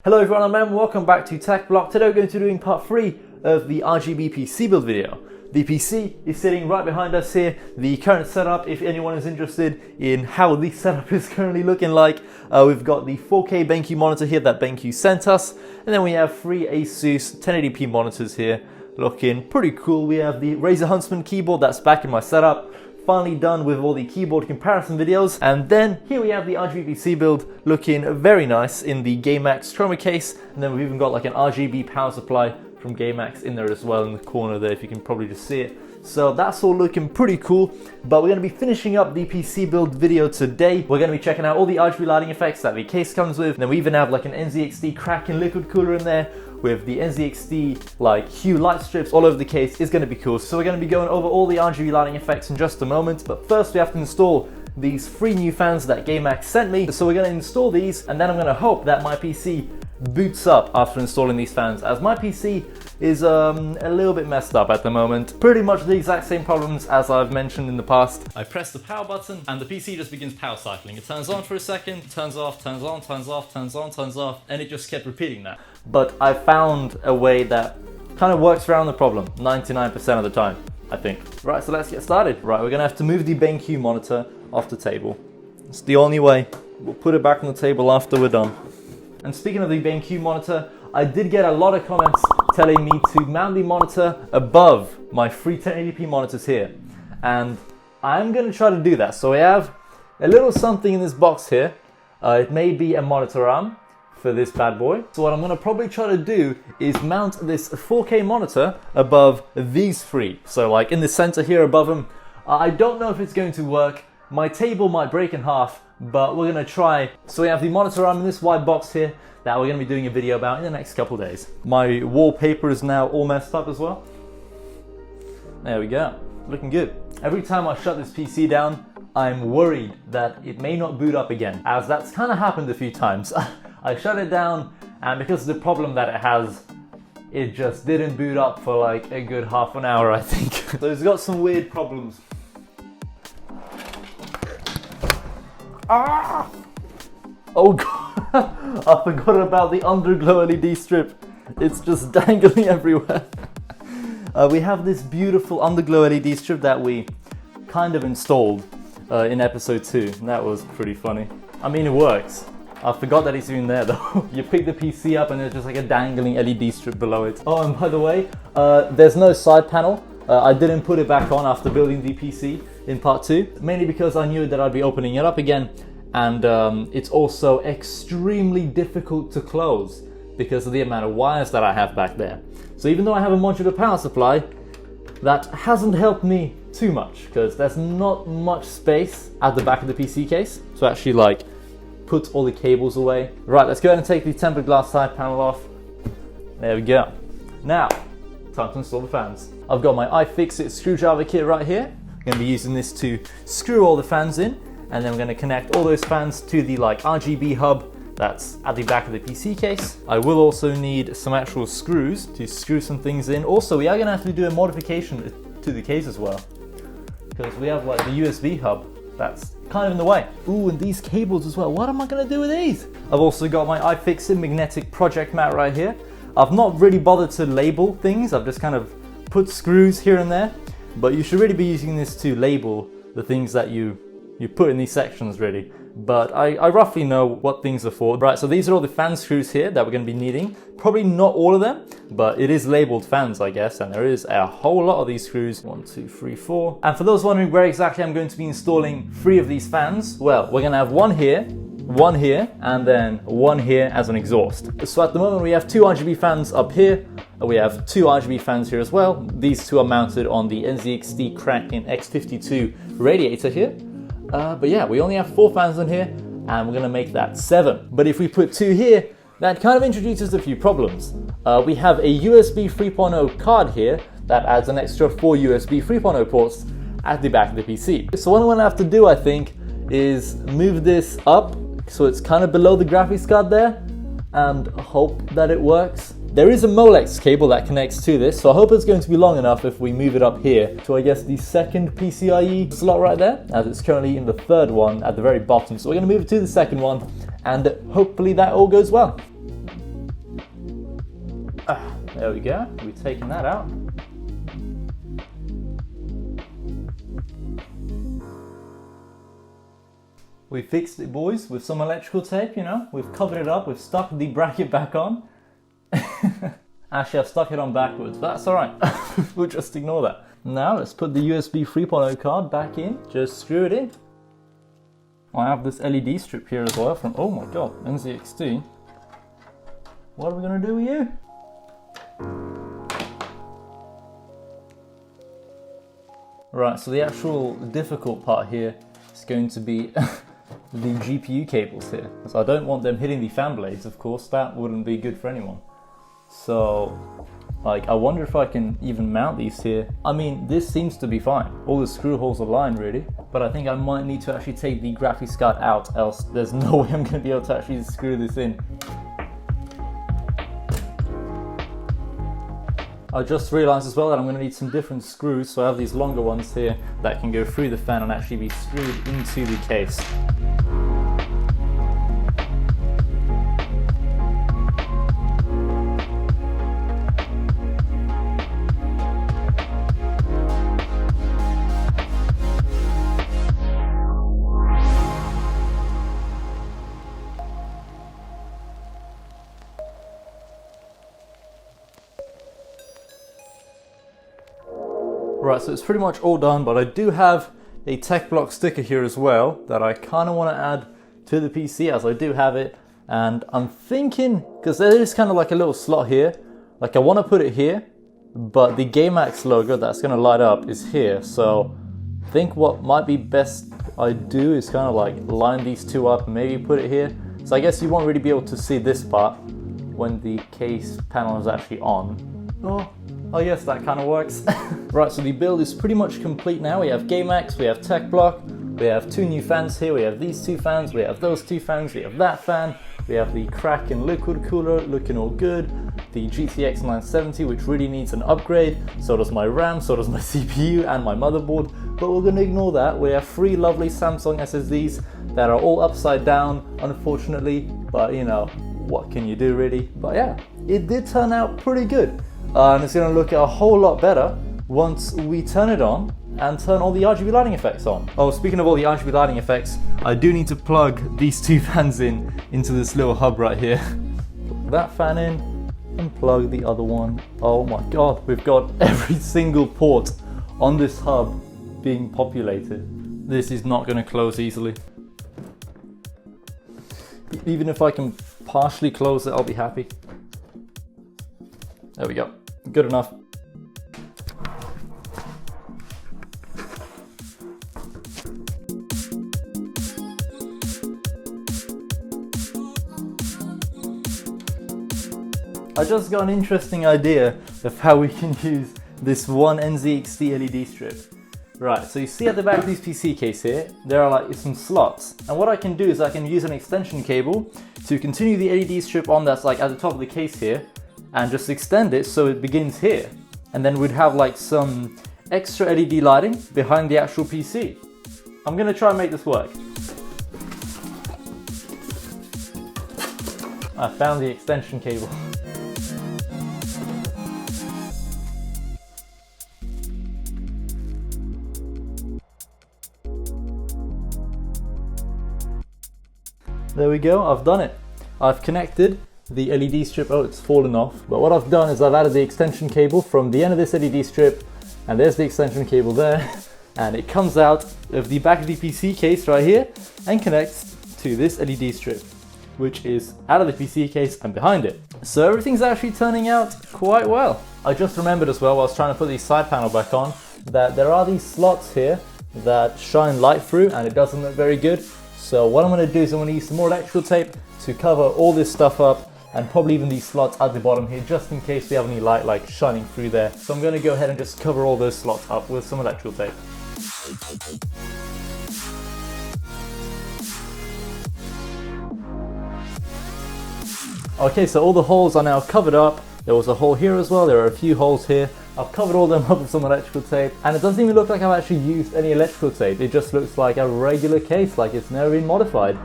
Hello everyone, I'm Em. Welcome back to TechBlock. Today we're going to be doing part 3 of the RGB PC build video. The PC is sitting right behind us here. The current setup, if anyone is interested in how the setup is currently looking like, we've got the 4K BenQ monitor here that BenQ sent us, and then we have 3 ASUS 1080p monitors here looking pretty cool. We have the Razer Huntsman keyboard that's back in my setup. Finally done with all the keyboard comparison videos, and then here we have the RGB PC build looking very nice in the Max Chroma Case, and then we've even got like an RGB Power Supply from Max in there as well in the corner there, if you can probably just see it. So that's all looking pretty cool, but we're going to be finishing up the PC build video today. We're going to be checking out all the RGB lighting effects that the case comes with, and then we even have like an NZXT Kraken liquid cooler in there with the NZXT like hue light strips all over the case. Is going to be cool. So we're going to be going over all the RGB lighting effects in just a moment, but first we have to install these 3 new fans that Max sent me. So we're going to install these, and then I'm going to hope that my PC boots up after installing these fans, as my PC is a little bit messed up at the moment. Pretty much the exact same problems as I've mentioned in the past. I press the power button and the PC just begins power cycling. It turns on for a second, turns off, turns on, turns off, turns on, turns off, and it just kept repeating that. But I found a way that kind of works around the problem 99% of the time, I think. Right, so let's get started. Right, we're gonna have to move the BenQ monitor off the table. It's the only way. We'll put it back on the table after we're done. And speaking of the BenQ monitor, I did get a lot of comments telling me to mount the monitor above my 3 1080p monitors here. And I'm going to try to do that. So I have a little something in this box here. It may be a monitor arm for this bad boy. So what I'm going to probably try to do is mount this 4K monitor above these 3. So like in the center here above them. I don't know if it's going to work. My table might break in half, but we're going to try. So we have the monitor arm in this white box here that we're going to be doing a video about in the next couple days. My wallpaper is now all messed up as well. There we go, looking good. Every time I shut this PC down, I'm worried that it may not boot up again, as that's kind of happened a few times. I shut it down, and because of the problem that it has, it just didn't boot up for like a good half an hour, I think. So it's got some weird problems. Ah! Oh god, I forgot about the underglow LED strip. It's just dangling everywhere. We have this beautiful underglow LED strip that we kind of installed in episode 2. That was pretty funny. I mean, it works. I forgot that it's even there though. You pick the PC up and there's just like a dangling LED strip below it. Oh, and by the way, there's no side panel. I didn't put it back on after building the PC in part 2, mainly because I knew that I'd be opening it up again, and it's also extremely difficult to close because of the amount of wires that I have back there. So even though I have a modular power supply, that hasn't helped me too much because there's not much space at the back of the PC case to actually like put all the cables away. Right, let's go ahead and take the tempered glass side panel off. There we go. Now, time to install the fans. I've got my iFixit screwdriver kit right here. I'm going to be using this to screw all the fans in, and then we're going to connect all those fans to the like RGB hub that's at the back of the PC case. I will also need some actual screws to screw some things in. Also, we are going to have to do a modification to the case as well, because we have like the USB hub that's kind of in the way. Ooh, and these cables as well. What am I going to do with these? I've also got my iFixit magnetic project mat right here. I've not really bothered to label things. I've just kind of put screws here and there, but you should really be using this to label the things that you put in these sections really. But I roughly know what things are for. Right, so these are all the fan screws here that we're going to be needing. Probably not all of them, but it is labeled fans, I guess, and there is a whole lot of these screws. 1, 2, 3, 4. And for those wondering where exactly I'm going to be installing 3 of these fans, well, we're going to have one here, and then one here as an exhaust. So at the moment we have 2 RGB fans up here. We have 2 RGB fans here as well. These 2 are mounted on the NZXT Kraken X52 radiator here. But yeah, we only have 4 fans in here, and we're gonna make that 7. But if we put 2 here, that kind of introduces a few problems. We have a USB 3.0 card here that adds an extra 4 USB 3.0 ports at the back of the PC. So what I'm gonna have to do, I think, is move this up so it's kind of below the graphics card there, and hope that it works. There is a Molex cable that connects to this, so I hope it's going to be long enough if we move it up here to, I guess, the second PCIe slot right there, as it's currently in the third one at the very bottom. So we're going to move it to the second one, and hopefully that all goes well. There we go, we've taken that out. We fixed it, boys, with some electrical tape, you know. We've covered it up, we've stuck the bracket back on. Actually, I've stuck it on backwards, but that's alright. We'll just ignore that. Now, let's put the USB 3.0 card back in. Just screw it in. I have this LED strip here as well from, oh my god, NZXT. What are we gonna do with you? Right, so the actual difficult part here is going to be the GPU cables here. So I don't want them hitting the fan blades, of course, that wouldn't be good for anyone. So, like, I wonder if I can even mount these here. I mean, this seems to be fine. All the screw holes are lined, really. But I think I might need to actually take the graphics card out, else there's no way I'm gonna be able to actually screw this in. I just realized as well that I'm going to need some different screws, so I have these longer ones here that can go through the fan and actually be screwed into the case. Right, so it's pretty much all done, but I do have a TechBlock sticker here as well that I kind of want to add to the PC, as I do have it. And I'm thinking, because there is kind of like a little slot here, like I want to put it here, but the GameX logo that's going to light up is here. So I think what might be best I do is kind of like line these two up and maybe put it here. So I guess you won't really be able to see this part when the case panel is actually on. Oh yes, that kind of works. Right, so the build is pretty much complete now. We have GameX, we have TechBlock, we have two new fans here, we have these two fans, we have those two fans, we have that fan, we have the Kraken liquid cooler looking all good, the GTX 970 which really needs an upgrade, so does my RAM, so does my CPU and my motherboard, but we're going to ignore that. We have three lovely Samsung SSDs that are all upside down, unfortunately, but you know, what can you do really? But yeah, it did turn out pretty good. And it's going to look a whole lot better once we turn it on and turn all the RGB lighting effects on. Oh, speaking of all the RGB lighting effects, I do need to plug these two fans into this little hub right here. Plug that fan in and plug the other one. Oh my god, we've got every single port on this hub being populated. This is not going to close easily. Even if I can partially close it, I'll be happy. There we go, good enough. I just got an interesting idea of how we can use this one NZXT LED strip. Right, so you see at the back of this PC case here, there are like some slots. And what I can do is I can use an extension cable to continue the LED strip on that's like at the top of the case here, and just extend it so it begins here. And then we'd have like some extra LED lighting behind the actual PC. I'm gonna try and make this work. I found the extension cable. There we go, I've done it. I've connected the LED strip. Oh, it's fallen off. But what I've done is I've added the extension cable from the end of this LED strip, and there's the extension cable there, and it comes out of the back of the PC case right here and connects to this LED strip, which is out of the PC case and behind it. So everything's actually turning out quite well. I just remembered as well while I was trying to put the side panel back on that there are these slots here that shine light through and it doesn't look very good. So what I'm going to do is I'm going to use some more electrical tape to cover all this stuff up, and probably even these slots at the bottom here, just in case we have any light like shining through there. So I'm going to go ahead and just cover all those slots up with some electrical tape. Okay, so all the holes are now covered up. There was a hole here as well, there are a few holes here. I've covered all them up with some electrical tape, and it doesn't even look like I've actually used any electrical tape. It just looks like a regular case, like it's never been modified.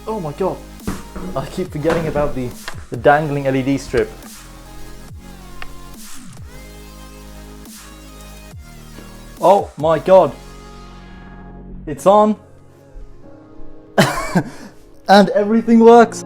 Oh my god, I keep forgetting about the the dangling LED strip. Oh my god, it's on and everything works.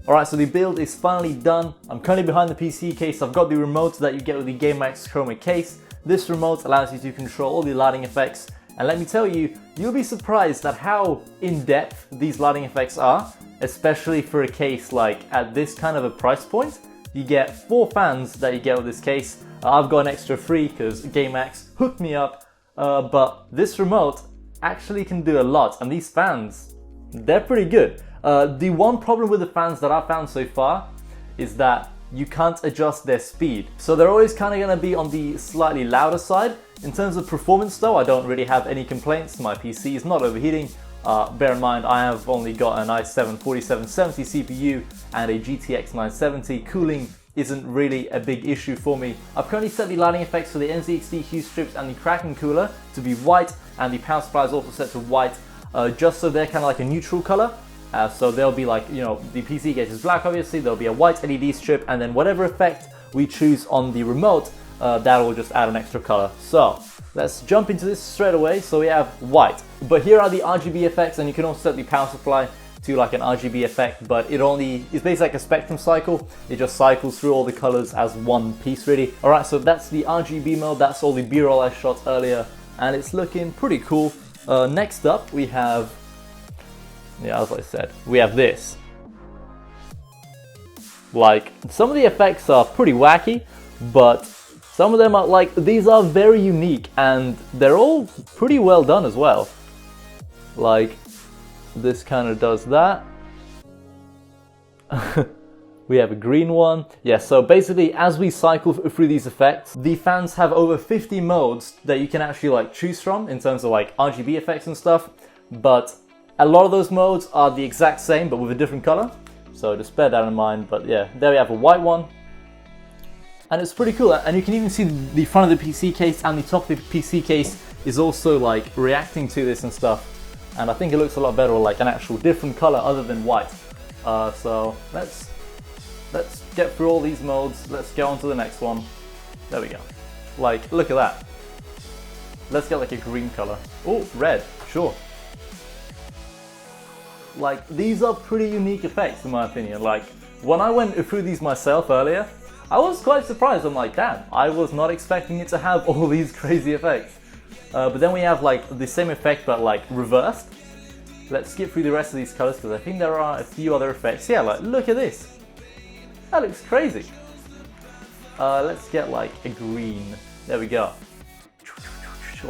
Alright, so the build is finally done. I'm currently behind the PC case. I've got the remote that you get with the Max Chroma case. This remote allows you to control all the lighting effects. And let me tell you, you'll be surprised at how in-depth these lighting effects are, especially for a case like at this kind of a price point. You get 4 fans that you get with this case. I've got an extra 3 because Max hooked me up. But this remote actually can do a lot, and these fans, they're pretty good. The one problem with the fans that I've found so far is that you can't adjust their speed. So they're always kind of going to be on the slightly louder side. In terms of performance though, I don't really have any complaints. My PC is not overheating. Bear in mind, I have only got an i7 4770 CPU and a GTX 970. Cooling isn't really a big issue for me. I've currently set the lighting effects for the NZXT hue strips and the Kraken cooler to be white, and the power supply is also set to white, just so they're kind of like a neutral color. So there'll be like, you know, the PC case is black obviously, there'll be a white LED strip, and then whatever effect we choose on the remote, that will just add an extra color. So let's jump into this straight away. So we have white, but here are the RGB effects, and you can also set the power supply to like an RGB effect, but it's basically like a spectrum cycle. It just cycles through all the colors as one piece really. Alright, so that's the RGB mode, that's all the B-roll I shot earlier, and it's looking pretty cool. Next up we have, yeah, as I said, we have this. Like, some of the effects are pretty wacky, but some of them are like, these are very unique and they're all pretty well done as well. Like, this kind of does that. We have a green one. Yeah, so basically as we cycle through these effects, the fans have over 50 modes that you can actually like choose from in terms of like RGB effects and stuff, but a lot of those modes are the exact same but with a different color, so just bear that in mind. But yeah, there we have a white one, and it's pretty cool. And you can even see the front of the PC case and the top of the PC case is also like reacting to this and stuff, and I think it looks a lot better with like an actual different color other than white. So let's get through all these modes. Let's get on to the next one. There we go. Like, look at that. Let's get like a green color. Oh, red, sure. Like, these are pretty unique effects in my opinion. Like, when I went through these myself earlier, I was quite surprised. I'm like, damn, I was not expecting it to have all these crazy effects. But then we have like the same effect but like reversed. Let's skip through the rest of these colors because I think there are a few other effects. Yeah, like, look at this. That looks crazy. Let's get like a green. There we go.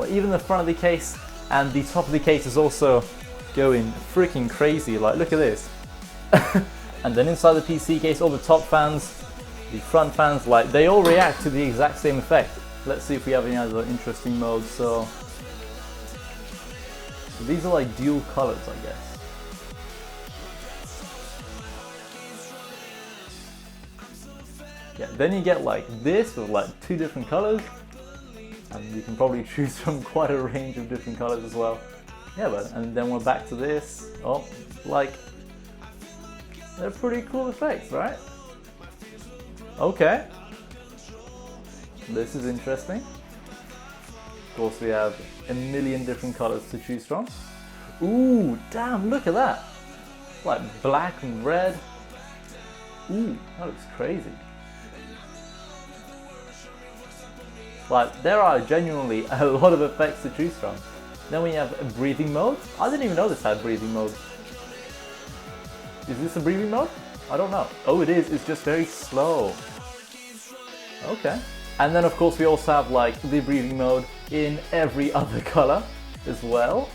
Even the front of the case and the top of the case is also going freaking crazy. Like, look at this. And then inside the PC case, all the top fans, the front fans, like, they all react to the exact same effect. Let's see if we have any other interesting modes. So these are like dual colors, I guess. Yeah, then you get like this with like 2 different colors, and you can probably choose from quite a range of different colors as well. Yeah, but and then we're back to this. Oh, like, they're pretty cool effects, right? Okay. This is interesting. Of course, we have a million different colors to choose from. Ooh, damn, look at that. Like black and red. Ooh, that looks crazy. Like, there are genuinely a lot of effects to choose from. Then we have a breathing mode. I didn't even know this had breathing mode. Is this a breathing mode? I don't know. Oh, it is. It's just very slow. Okay. And then of course we also have like the breathing mode in every other color as well.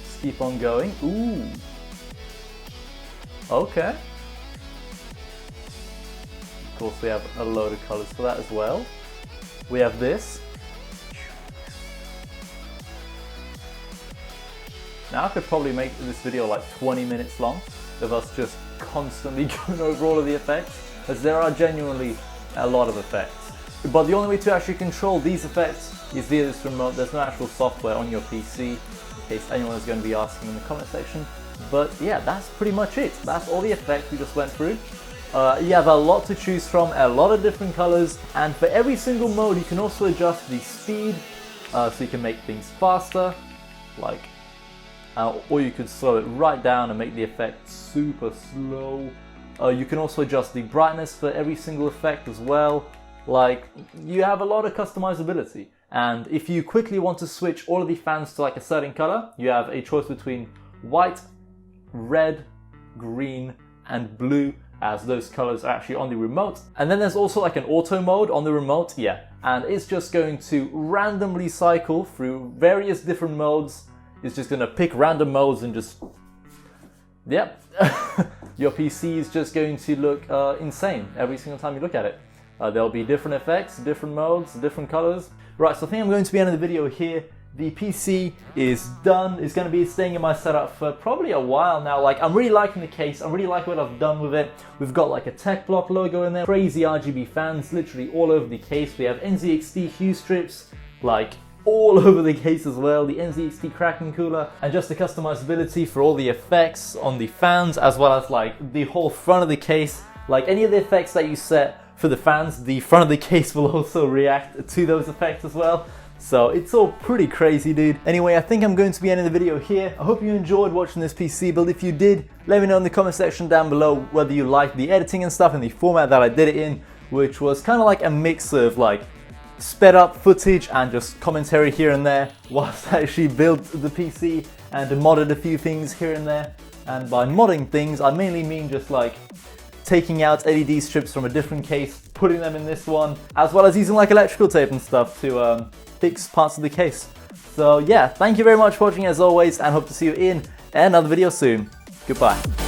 Just keep on going. Ooh. Okay. Of course, we have a load of colors for that as well. We have this. Now I could probably make this video like 20 minutes long of us just constantly going over all of the effects, as there are genuinely a lot of effects. But the only way to actually control these effects is via this remote. There's no actual software on your PC, in case anyone is going to be asking in the comment section. But yeah, that's pretty much it. That's all the effects we just went through. You have a lot to choose from, a lot of different colors, and for every single mode you can also adjust the speed, so you can make things faster, like, or you could slow it right down and make the effect super slow. You can also adjust the brightness for every single effect as well. Like, you have a lot of customizability. And if you quickly want to switch all of the fans to like a certain color, you have a choice between white, red, green, and blue, as those colors are actually on the remote. And then there's also like an auto mode on the remote, yeah. And it's just going to randomly cycle through various different modes. It's just gonna pick random modes and just, yep. Your PC is just going to look insane every single time you look at it. There'll be different effects, different modes, different colors. Right, so I think I'm going to be ending the video here. The PC is done. It's going to be staying in my setup for probably a while now. Like, I'm really liking the case. I really like what I've done with it. We've got like a TechBlock logo in there. Crazy RGB fans literally all over the case. We have NZXT hue strips like all over the case as well. The NZXT cracking cooler, and just the customizability for all the effects on the fans, as well as like the whole front of the case. Like any of the effects that you set for the fans, the front of the case will also react to those effects as well. So it's all pretty crazy, dude. Anyway, I think I'm going to be ending the video here. I hope you enjoyed watching this PC build. If you did, let me know in the comment section down below whether you liked the editing and stuff in the format that I did it in, which was kind of like a mix of like sped up footage and just commentary here and there whilst I actually built the PC and modded a few things here and there. And by modding things, I mainly mean just like taking out LED strips from a different case, putting them in this one, as well as using like electrical tape and stuff to fix parts of the case. So yeah, thank you very much for watching as always, and hope to see you in another video soon. Goodbye.